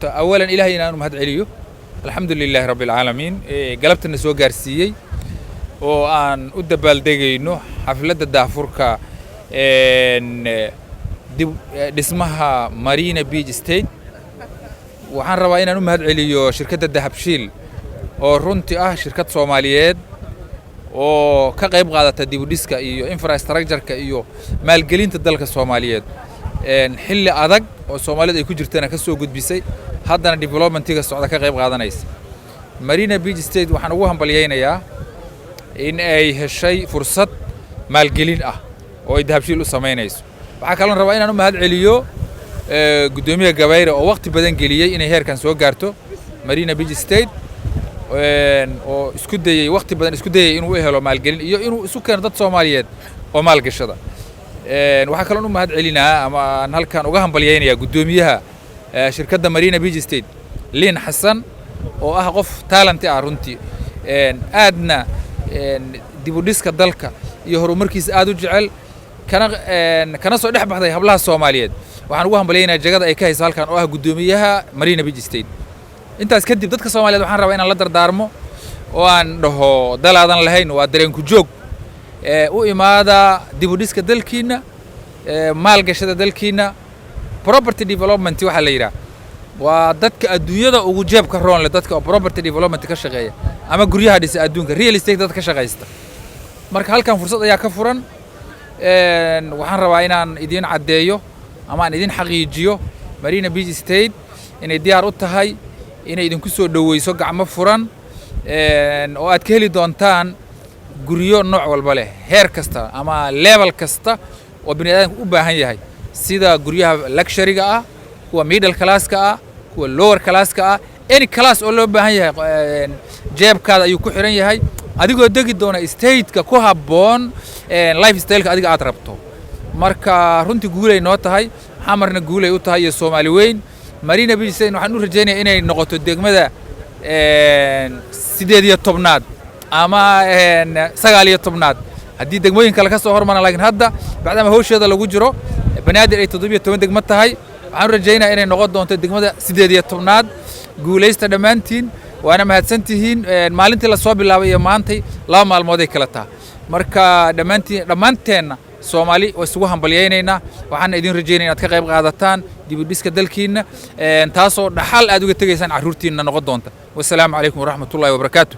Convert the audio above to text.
أولاً إلهي إن أنا مهد عليه الحمد لله رب العالمين قلبت النسوة جارسية وأن أدبال دقينه حفلة الدافوركا دي اسمها مارينا بيج ستيت وحن رواينا أنه مهد عليه شركة الدهبشيل ورنتي شركة صوماليات وكقيب قادة ديبوديسكا إيو إنفراستراكجر كإيو مالقلين تدلك الصوماليات حل أدق والصوماليات أي كجرتنا كسو قد بيسي هذا الديفلوبمنت تيجا السعودة كقيب قادنايس مارينا بيج ستيت waxaan ugu hambalyeynaya in ay heshay fursad maalgelin ah oo ay dahabshiil u sameynayso waxa kale oo rabaa inaan u mahad celiyo gudoomiyaha Gabayre oo waqti badan geliyay inay heerkan soo gaarto Marina Beach State oo isku dayay waqti badan isku dayay inuu helo maalgelin iyo inuu isu keeno dad Soomaaliyeed oo maalgashada waxa kale oo u mahad celinaa ama halkan uga hambalyeynaya gudoomiyaha shirkadda Marina Beach State Lin Hassan oo qof talent runtii aadna dibudhiska dalka iyo horumarkiisa aad u jecel kana soo dhex baxday hablaha Soomaaliyeed waxaan ugu hambalyeynaa jagada ay ka hayso halkan oo gudoomiyaha Marina Beach State intaas kadib dadka Soomaaliyeed waxaan rabaa inaan la dardaarmo oo aan dhaho dalaadan lahayn waa dareen ku joog u imaada dibudhiska dalkiina maalgashada dalkiina property development waxa la yiraahdo waa dadka adduunyada ugu jeebka roon leh dadka property development ka shaqeeya ama guryaha dhisa adduunka real estate dadka ka shaqeysta marka halkan fursad ayaa ka furan waxaan rabaa inaan idin cadeeyo ama aan idin xaqiijiyo Marina Beach State inay diyaar u tahay inay idin ku soo dhaweyso gacmo furan oo aad ka heli doontaan guryo nooc walba leh heer kasta ama level kasta oo bini'aadamku u baahan yahay sida guryaha luxury-ga kuwa middle class-ka kuwa lower class-ka any class oo loo baahan yahay jeebkaada ayuu ku xiran yahay adigoo degi doona state-ka ku habboon lifestyle-ka adiga aad rabto marka runtii guulay noo tahay xamarna guulay u tahay iyo Soomaali weyn Marina Beach State waxaan u rajaynayaa inay noqoto degmada 18aad ama 19aad haddii degmooyin kale ka soo hormaraan laakiin hadda bacdama hawsheeda lagu jiro banaadir ay 17 degmo tahay waxaan rajaynayaa inay noqon doonto degmada 18aad guulaysta dhamaantiin waana mahadsantihiin maalintii la soo bilaabay iyo maantay laba maalmood ay kala tahay marka dhamaanteena Soomaali way isugu hambalyeynayna waxaan idin rajaynayaa inaad ka qayb qaadataan dib u dhiska dalkiina taasoo dhaxal aad uga tagaysaan caruurtiina noqon doonta wassalaamu calaykum waraxmatullaahi wabarakaatuh